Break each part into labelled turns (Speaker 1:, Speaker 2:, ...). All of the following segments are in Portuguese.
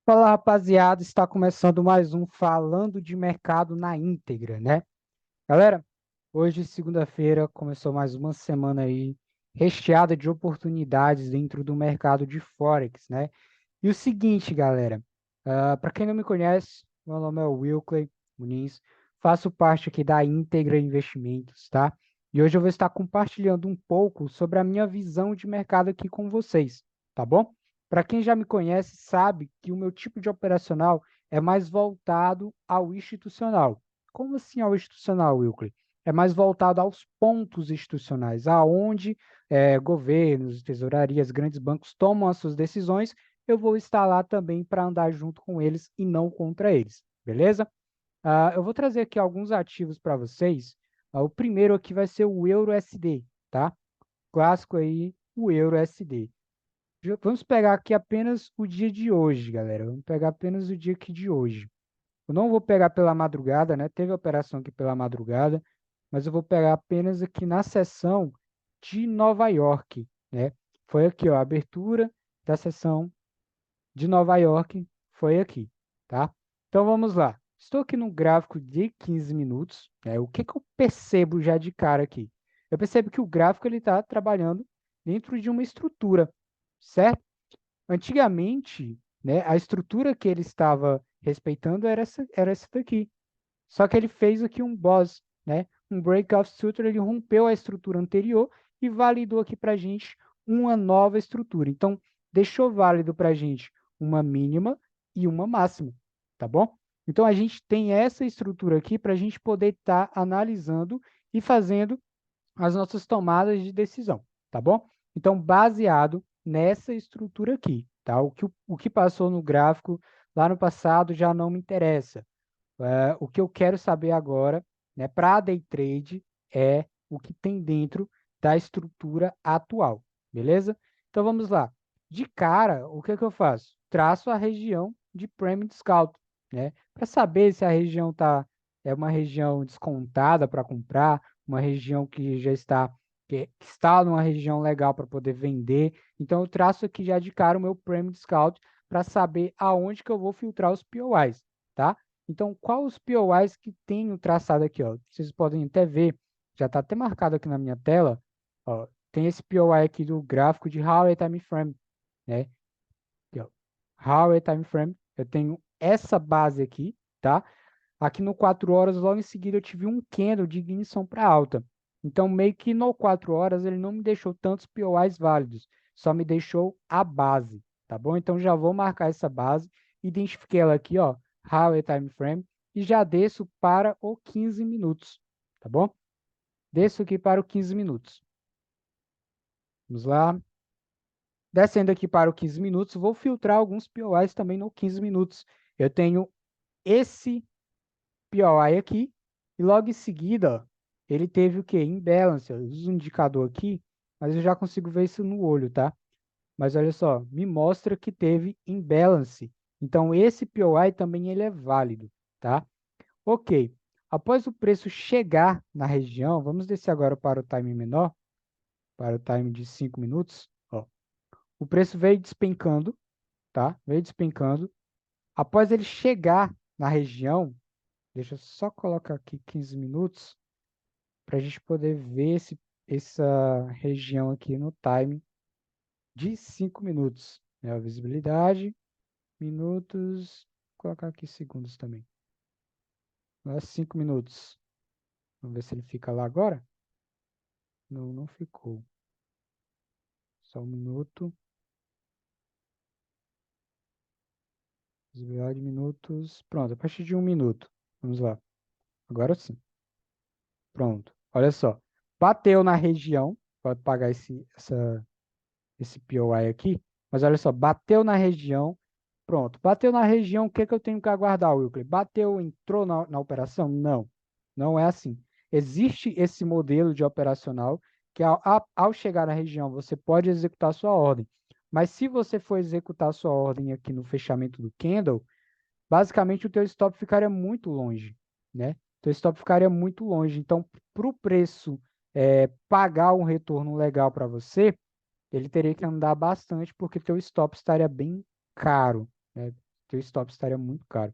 Speaker 1: Fala, rapaziada, está começando mais um Falando de Mercado na íntegra, né? Galera, hoje, segunda-feira, começou mais uma semana aí recheada de oportunidades dentro do mercado de Forex, né? E o seguinte, galera, para quem não me conhece, meu nome é Wilkley Muniz, faço parte aqui da Íntegra Investimentos, tá? E hoje eu vou estar compartilhando um pouco sobre a minha visão de mercado aqui com vocês, tá bom? Para quem já me conhece, sabe que o meu tipo de operacional é mais voltado ao institucional. Como assim ao institucional, Wilkley? É mais voltado aos pontos institucionais, aonde governos, tesourarias, grandes bancos tomam as suas decisões. Eu vou estar lá também para andar junto com eles e não contra eles, beleza? Eu vou trazer aqui alguns ativos para vocês. O primeiro aqui vai ser o EURUSD, tá? Clássico aí, o EURUSD. Vamos pegar aqui apenas o dia de hoje, galera. Vamos pegar apenas o dia aqui de hoje. Eu não vou pegar pela madrugada, né? Teve operação aqui pela madrugada, mas eu vou pegar apenas aqui na sessão de Nova York, né? Foi aqui, ó, a abertura da sessão de Nova York foi aqui, tá? Então vamos lá. Estou aqui no gráfico de 15 minutos, né? O que que eu percebo já de cara aqui? Eu percebo que o gráfico ele está trabalhando dentro de uma estrutura, certo? Antigamente, né, a estrutura que ele estava respeitando era essa daqui. Só que ele fez aqui um boss, né? Um breakout structure, ele rompeu a estrutura anterior e validou aqui para a gente uma nova estrutura. Então, deixou válido para a gente uma mínima e uma máxima, tá bom? Então, a gente tem essa estrutura aqui para a gente poder estar analisando e fazendo as nossas tomadas de decisão, tá bom? Então, baseado nessa estrutura aqui, tá? O que passou no gráfico lá no passado já não me interessa. O que eu quero saber agora, né, para day trade, é o que tem dentro da estrutura atual, beleza? Então vamos lá. De cara, o que é que eu faço? Traço a região de Premium Discount, né? Para saber se a região é uma região descontada para comprar, uma região que já está que está numa região legal para poder vender. Então eu traço aqui já de cara o meu Premium Discount para saber aonde que eu vou filtrar os POIs, tá? Então, qual os POIs que tenho traçado aqui, ó? Vocês podem até ver, já está até marcado aqui na minha tela, ó, tem esse POI aqui do gráfico de Hourly Time Frame, né? Aqui, ó, Hourly Time Frame, eu tenho essa base aqui, tá? Aqui no 4 horas, logo em seguida, eu tive um candle de ignição para alta. Então, meio que no 4 horas, ele não me deixou tantos POIs válidos, só me deixou a base, tá bom? Então, já vou marcar essa base, identifiquei ela aqui, ó, Hourly Time Frame, e já desço para o 15 minutos, tá bom? Desço aqui para o 15 minutos. Vamos lá. Descendo aqui para o 15 minutos, vou filtrar alguns POIs também no 15 minutos. Eu tenho esse POI aqui, e logo em seguida, ó, ele teve o quê? Imbalance. Eu uso um indicador aqui, mas eu já consigo ver isso no olho, tá? Mas olha só, me mostra que teve imbalance. Então, esse POI também ele é válido, tá? Ok. Após o preço chegar na região, vamos descer agora para o time menor, para o time de 5 minutos. Ó. O preço veio despencando, tá? Veio despencando. Após ele chegar na região, deixa eu só colocar aqui 15 minutos para a gente poder ver essa região aqui no time de 5 minutos. Né? A visibilidade, minutos, vou colocar aqui segundos também. 5 minutos. Vamos ver se ele fica lá agora. Não, não ficou. Só um minuto. Visibilidade, minutos. Pronto, a partir de 1 minuto. Vamos lá. Agora sim. Pronto. Olha só. Bateu na região. Pode pagar esse POI aqui. Mas olha só, bateu na região. Pronto. Bateu na região, o que que eu tenho que aguardar, Wilkley? Bateu, entrou na operação? Não. Não é assim. Existe esse modelo de operacional que ao chegar na região, você pode executar sua ordem. Mas se você for executar sua ordem aqui no fechamento do candle, basicamente o teu stop ficaria muito longe, né? O teu stop ficaria muito longe. Então, para o preço pagar um retorno legal para você, ele teria que andar bastante, porque teu stop estaria bem caro, né? teu stop estaria muito caro.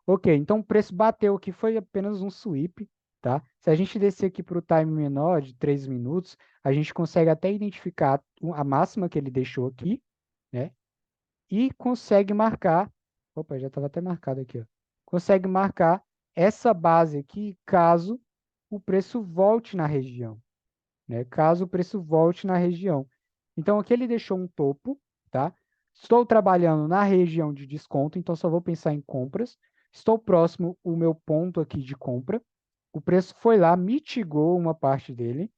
Speaker 1: Ok, então o preço bateu aqui, foi apenas um sweep, tá? Se a gente descer aqui para o time menor de 3 minutos, a gente consegue até identificar a máxima que ele deixou aqui, né? E consegue marcar, opa, já estava até marcado aqui, ó. Consegue marcar essa base aqui caso o preço volte na região, né? Caso o preço volte na região. Então aqui ele deixou um topo, tá? Estou trabalhando na região de desconto, então só vou pensar em compras. Estou próximo o meu ponto aqui de compra. O preço foi lá, mitigou uma parte dele,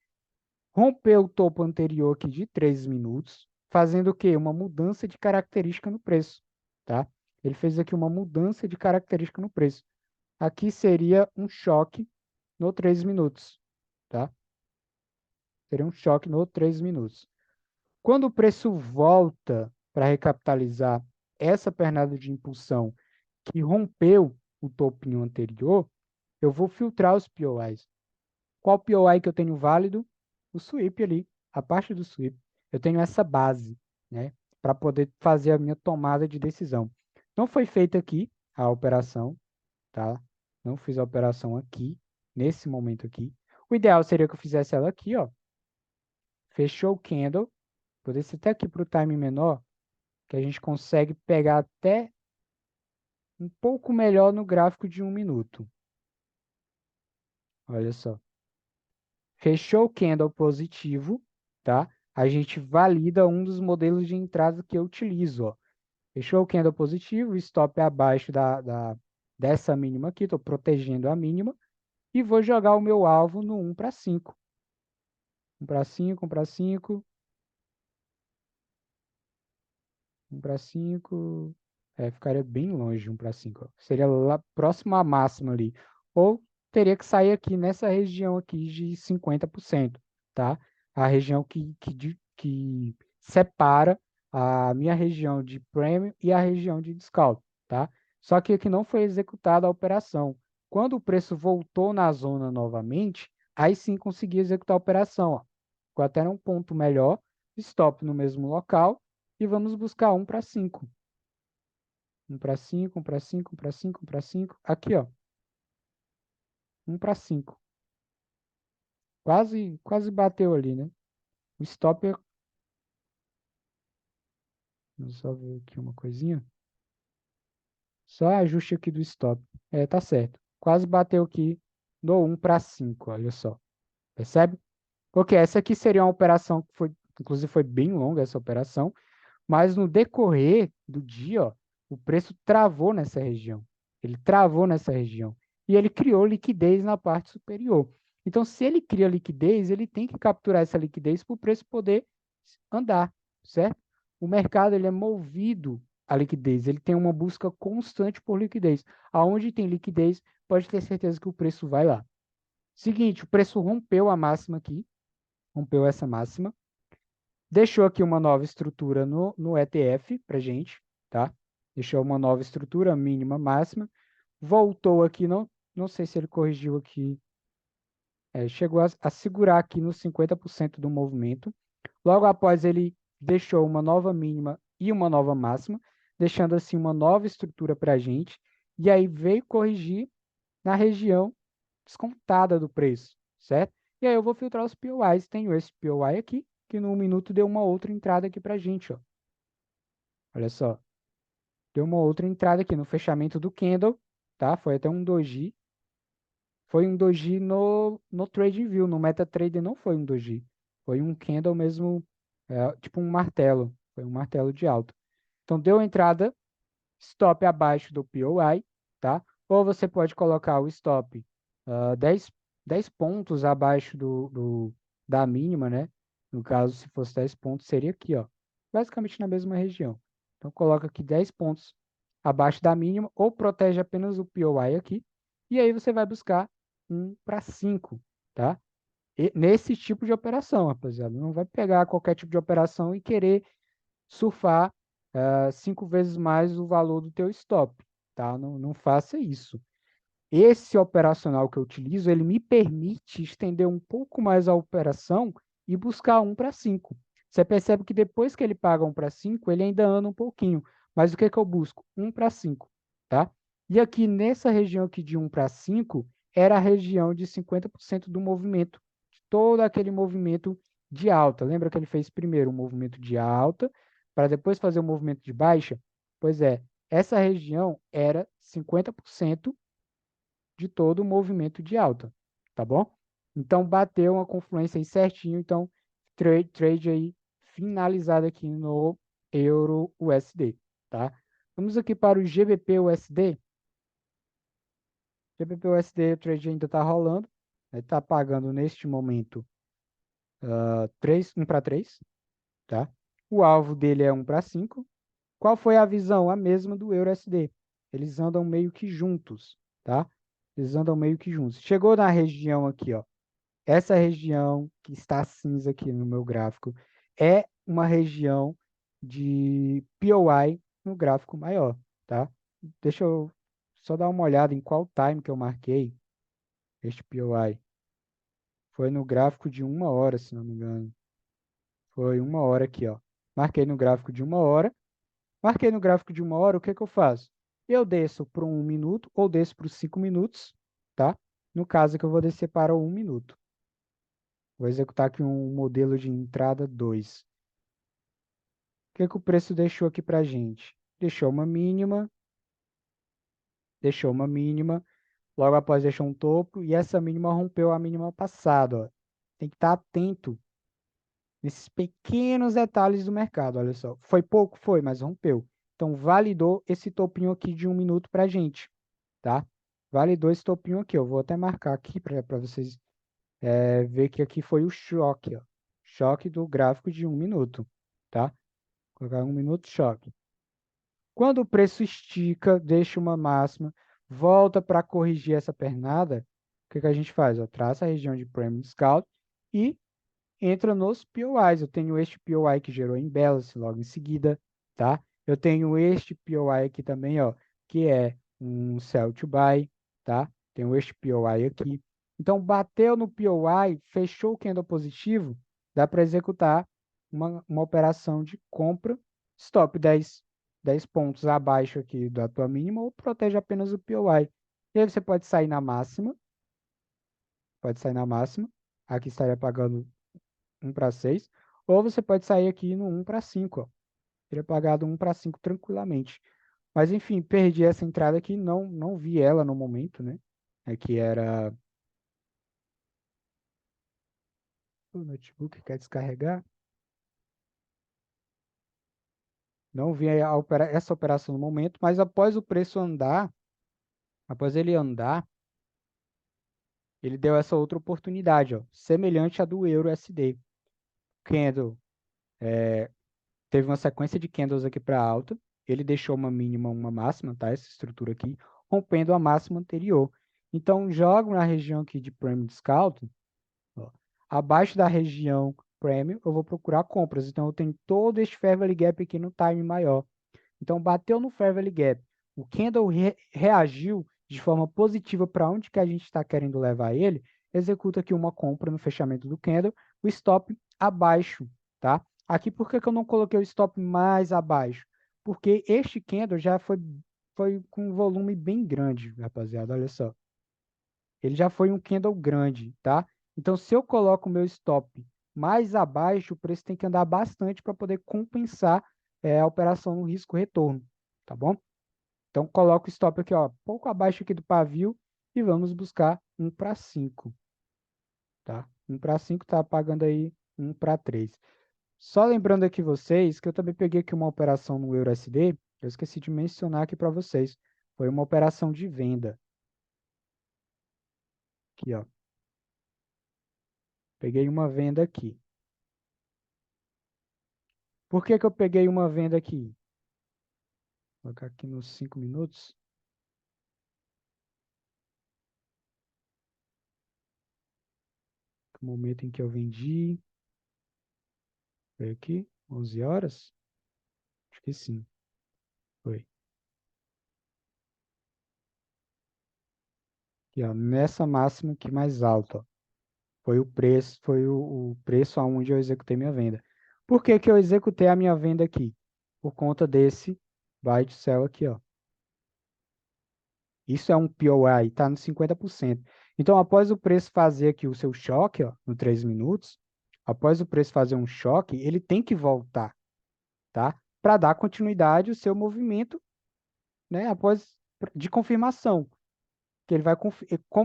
Speaker 1: rompeu o topo anterior aqui de 3 minutos, fazendo o quê? Uma mudança de característica no preço, tá? Ele fez aqui uma mudança de característica no preço. Aqui seria um choque no 3 minutos, tá? Seria um choque no 3 minutos. Quando o preço volta para recapitalizar essa pernada de impulsão que rompeu o topinho anterior, eu vou filtrar os POIs. Qual POI que eu tenho válido? O sweep ali, a parte do sweep. Eu tenho essa base, né, para poder fazer a minha tomada de decisão. Não foi feita aqui a operação, tá? Não fiz a operação aqui, nesse momento aqui. O ideal seria que eu fizesse ela aqui, ó. Fechou o candle. Vou descer até aqui para o time menor, que a gente consegue pegar até um pouco melhor no gráfico de 1 minuto. Olha só. Fechou o candle positivo, tá? A gente valida um dos modelos de entrada que eu utilizo, ó. Fechou o candle positivo, stop é abaixo dessa mínima aqui, estou protegendo a mínima, e vou jogar o meu alvo no 1 para 5. 1 para 5, 1 para 5, 1 para 5, ficaria bem longe 1 para 5. Ó. Seria lá próximo à máxima ali. Ou teria que sair aqui nessa região aqui de 50%, tá? A região que separa a minha região de premium e a região de discount, tá? Só que aqui não foi executada a operação. Quando o preço voltou na zona novamente, aí sim consegui executar a operação, ó. Ficou até num ponto melhor, stop no mesmo local, e vamos buscar 1 para 5. 1 para 5, 1 para 5, 1 para 5, 1 para 5. Aqui, ó. 1 para 5. Quase bateu ali, né? O stop é... Vou só ver aqui uma coisinha. Só ajuste aqui do stop. Tá certo. Quase bateu aqui no 1 para 5, olha só. Percebe? Ok, essa aqui seria uma operação que foi, inclusive foi bem longa essa operação, mas no decorrer do dia, ó, o preço travou nessa região. Ele travou nessa região. E ele criou liquidez na parte superior. Então, se ele cria liquidez, ele tem que capturar essa liquidez para o preço poder andar, certo? O mercado ele é movido à liquidez, ele tem uma busca constante por liquidez. Aonde tem liquidez, pode ter certeza que o preço vai lá. Seguinte, o preço rompeu a máxima aqui, rompeu essa máxima, deixou aqui uma nova estrutura no ETF para gente, tá? Deixou uma nova estrutura mínima, máxima. Voltou aqui, não sei se ele corrigiu aqui. Chegou a segurar aqui nos 50% do movimento. Logo após, ele deixou uma nova mínima e uma nova máxima, deixando assim uma nova estrutura para a gente. E aí veio corrigir na região descontada do preço, certo? E aí eu vou filtrar os POIs. Tenho esse POI aqui, que no 1 minuto deu uma outra entrada aqui para a gente, ó. Olha só. Deu uma outra entrada aqui no fechamento do candle, tá? Foi até um doji. Foi um doji no TradingView, no MetaTrader não foi um doji. Foi um candle mesmo, tipo um martelo. Foi um martelo de alta. Então deu entrada, stop abaixo do POI, tá? Ou você pode colocar o stop 10 pontos abaixo da mínima, né? No caso, se fosse 10 pontos, seria aqui, ó. Basicamente na mesma região. Então, coloca aqui 10 pontos abaixo da mínima ou protege apenas o POI aqui. E aí você vai buscar 1 para 5, tá? E nesse tipo de operação, rapaziada. Não vai pegar qualquer tipo de operação e querer surfar 5 vezes mais o valor do teu stop, tá? Não faça isso. Esse operacional que eu utilizo, ele me permite estender um pouco mais a operação e buscar 1 para 5. Você percebe que depois que ele paga 1 para 5, ele ainda anda um pouquinho, Mas o que que eu busco? 1/5, tá? E aqui nessa região aqui de 1/5 era a região de 50% do movimento, de todo aquele movimento de alta. Lembra que ele fez primeiro um movimento de alta, para depois fazer o movimento de baixa? Pois é, essa região era 50% de todo o movimento de alta, tá bom? Então, bateu uma confluência aí certinho. Então, trade aí finalizado aqui no Euro USD, tá? Vamos aqui para o GBP USD. GBP USD, o trade ainda está rolando. Está pagando neste momento 1/3, tá? O alvo dele é 1/5. Qual foi a visão? A mesma do Euro USD. Eles andam meio que juntos, tá? Eles andam meio que juntos. Chegou na região aqui, ó. Essa região que está cinza aqui no meu gráfico é uma região de POI no gráfico maior, tá? Deixa eu só dar uma olhada em qual time que eu marquei este POI. Foi no gráfico de 1 hora, se não me engano. Foi 1 hora aqui, ó. Marquei no gráfico de 1 hora. Marquei no gráfico de 1 hora, o que que eu faço? Eu desço para 1 minuto ou desço para os 5 minutos, tá? No caso que eu vou descer para o 1 minuto. Vou executar aqui um modelo de entrada 2. O que que o preço deixou aqui para a gente? Deixou uma mínima, logo após deixou um topo, e essa mínima rompeu a mínima passada, ó. Tem que estar atento nesses pequenos detalhes do mercado, olha só. Foi pouco? Foi, mas rompeu. Então, validou esse topinho aqui de 1 minuto para a gente, tá? Validou esse topinho aqui. Eu vou até marcar aqui para vocês ver que aqui foi o choque, ó. Choque do gráfico de 1 minuto, tá? Colocar 1 minuto, choque. Quando o preço estica, deixa uma máxima, volta para corrigir essa pernada, o que que a gente faz? Ó, traça a região de Premium Discount e entra nos POIs. Eu tenho este POI que gerou imbalance logo em seguida, tá? Eu tenho este POI aqui também, ó, que é um sell to buy, tá? Tenho este POI aqui. Então, bateu no POI, fechou o candle positivo, dá para executar uma operação de compra, stop 10 pontos abaixo aqui da tua mínima, ou protege apenas o POI. E aí você pode sair na máxima, aqui estaria pagando 1/6, ou você pode sair aqui no 1/5, ó. Teria pagado 1/5 tranquilamente. Mas enfim, perdi essa entrada aqui, não vi ela no momento, né? Aqui era o notebook quer descarregar. Não vi essa operação no momento, mas após o preço andar, após ele andar, ele deu essa outra oportunidade, ó, semelhante à do Euro SD. Candle teve uma sequência de candles aqui para alta, ele deixou uma mínima, uma máxima, tá? Essa estrutura aqui, rompendo a máxima anterior. Então, jogo na região aqui de Premium Discount, ó, abaixo da região Premium, eu vou procurar compras. Então, eu tenho todo este Fair Value Gap aqui no time maior. Então, bateu no Fair Value Gap, o candle reagiu de forma positiva para onde que a gente está querendo levar ele, executa aqui uma compra no fechamento do candle, o stop abaixo, tá? Aqui, por que que eu não coloquei o stop mais abaixo? Porque este candle já foi com um volume bem grande, rapaziada, olha só. Ele já foi um candle grande, tá? Então, se eu coloco o meu stop mais abaixo, o preço tem que andar bastante para poder compensar a operação no risco-retorno, tá bom? Então, coloco o stop aqui, ó, pouco abaixo aqui do pavio e vamos buscar 1/5, tá? 1/5 tá pagando aí 1/3. Só lembrando aqui vocês que eu também peguei aqui uma operação no EURUSD, eu esqueci de mencionar aqui para vocês. Foi uma operação de venda. Aqui, ó. Peguei uma venda aqui. Por que que eu peguei uma venda aqui? Vou colocar aqui nos 5 minutos. O momento em que eu vendi. Foi aqui? 11 horas? Acho que sim. Foi. Aqui, ó, nessa máxima aqui mais alta, ó. Foi o preço aonde eu executei minha venda. Por que que eu executei a minha venda aqui? Por conta desse Buy to sell aqui, ó. Isso é um POI, está no 50%. Então, após o preço fazer aqui o seu choque, ó, no 3 minutos, após o preço fazer um choque, ele tem que voltar, tá? Para dar continuidade ao seu movimento, né? Após de confirmação, que ele vai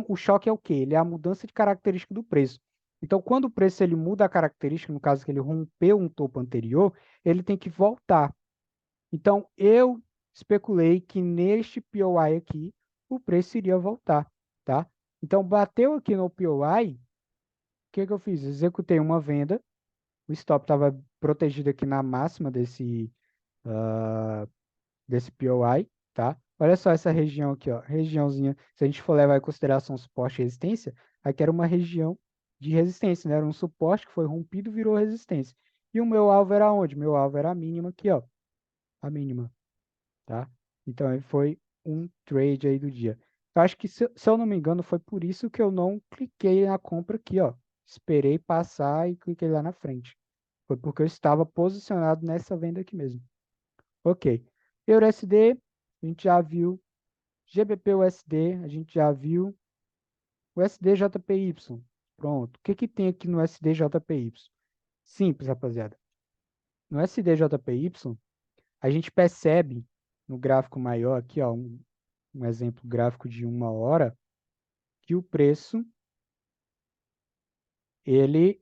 Speaker 1: o choque é o quê? Ele é a mudança de característica do preço. Então, quando o preço ele muda a característica, no caso que ele rompeu um topo anterior, ele tem que voltar. Então, eu especulei que neste POI aqui, o preço iria voltar, tá? Então, bateu aqui no POI, o que que eu fiz? Executei uma venda, o stop estava protegido aqui na máxima desse POI, tá? Olha só essa região aqui, ó, regiãozinha, se a gente for levar em consideração suporte e resistência, aqui era uma região de resistência, né? Era um suporte que foi rompido, virou resistência. E o meu alvo era onde? Meu alvo era a mínima aqui, ó, a mínima, tá? Então, ele foi um trade aí do dia. Eu acho que, se eu não me engano, foi por isso que eu não cliquei na compra aqui, ó. Esperei passar e cliquei lá na frente. Foi porque eu estava posicionado nessa venda aqui mesmo. Ok. EURUSD, a gente já viu. GBP-USD, a gente já viu. O USD-JPY. Pronto. O que que tem aqui no USD-JPY? Simples, rapaziada. No USD-JPY, a gente percebe no gráfico maior aqui, ó, um exemplo gráfico de 1 hora, que o preço ele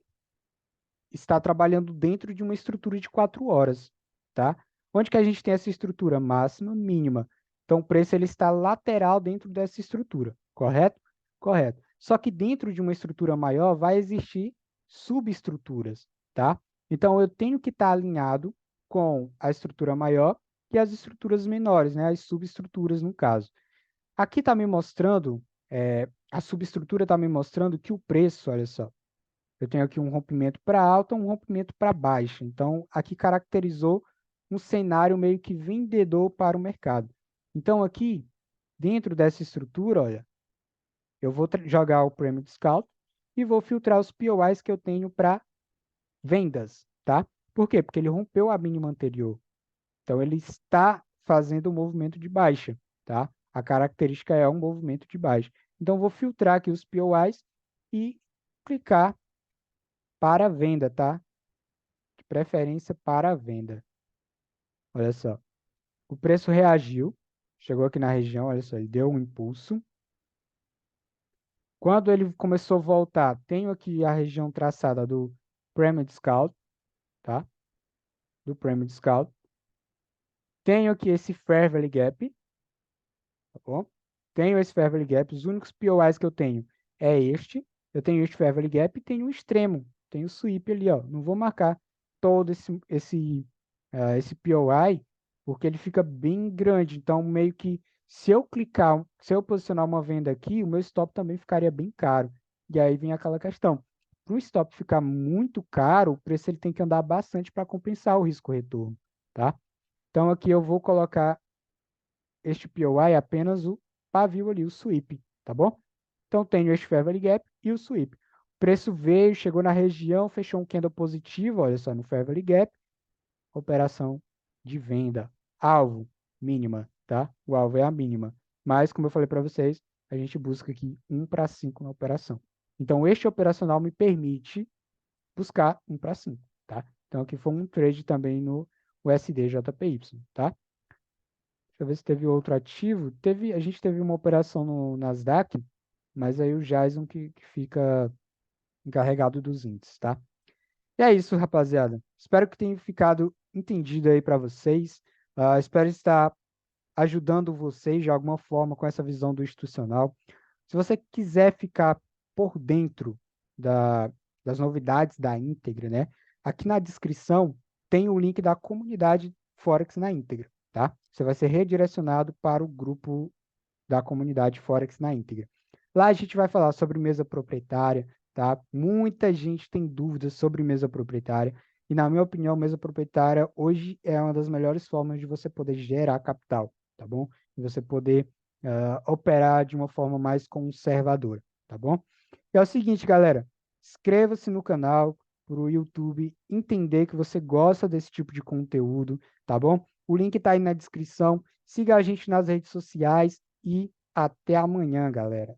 Speaker 1: está trabalhando dentro de uma estrutura de 4 horas, tá? Onde que a gente tem essa estrutura máxima, mínima? Então, o preço ele está lateral dentro dessa estrutura, correto? Correto. Só que dentro de uma estrutura maior vai existir subestruturas, tá? Então, eu tenho que estar alinhado com a estrutura maior e as estruturas menores, né? As subestruturas, no caso. Aqui está me mostrando, a subestrutura está me mostrando que o preço, olha só, eu tenho aqui um rompimento para alta, um rompimento para baixa. Então, aqui caracterizou um cenário meio que vendedor para o mercado. Então, aqui, dentro dessa estrutura, olha, eu vou jogar o Premium Discount e vou filtrar os POIs que eu tenho para vendas, tá? Por quê? Porque ele rompeu a mínima anterior. Então, ele está fazendo um movimento de baixa, tá? A característica é um movimento de baixa. Então, vou filtrar aqui os POIs e clicar para venda, tá? De preferência para venda. Olha só. O preço reagiu, chegou aqui na região, olha só, ele deu um impulso. Quando ele começou a voltar, tenho aqui a região traçada do Premium Discount, tá? Do Premium Discount. Tenho aqui esse Fair Value Gap, tá bom? Tenho esse Fair Value Gap, os únicos POIs que eu tenho é este. Eu tenho este Fair Value Gap e tenho o extremo, tenho o sweep ali, ó. Não vou marcar todo esse POI, porque ele fica bem grande. Então, meio que se eu clicar, se eu posicionar uma venda aqui, o meu stop também ficaria bem caro. E aí vem aquela questão. Para o stop ficar muito caro, o preço ele tem que andar bastante para compensar o risco-retorno, tá? Então, aqui eu vou colocar este POI é apenas o pavio ali, o sweep, tá bom? Então, tenho este Fair Value Gap e o sweep. O preço veio, chegou na região, fechou um candle positivo, olha só, no Fair Value Gap, operação de venda. Alvo, mínima, tá? O alvo é a mínima. Mas, como eu falei para vocês, a gente busca aqui 1 para 5 na operação. Então, este operacional me permite buscar 1 para 5, tá? Então, aqui foi um trade também no USD-JPY, tá? Deixa eu ver se teve outro ativo. A gente teve uma operação no Nasdaq, mas aí o Jason que fica encarregado dos índices, tá? E é isso, rapaziada. Espero que tenha ficado entendido aí para vocês. Espero estar ajudando vocês de alguma forma com essa visão do institucional. Se você quiser ficar por dentro das novidades da íntegra, né? Aqui na descrição tem o link da comunidade Forex na íntegra, tá? Você vai ser redirecionado para o grupo da comunidade Forex na íntegra. Lá a gente vai falar sobre mesa proprietária, tá? Muita gente tem dúvidas sobre mesa proprietária e, na minha opinião, mesa proprietária hoje é uma das melhores formas de você poder gerar capital, tá bom? E você poder operar de uma forma mais conservadora, tá bom? E é o seguinte, galera, inscreva-se no canal para o YouTube entender que você gosta desse tipo de conteúdo, tá bom? O link está aí na descrição. Siga a gente nas redes sociais e até amanhã, galera.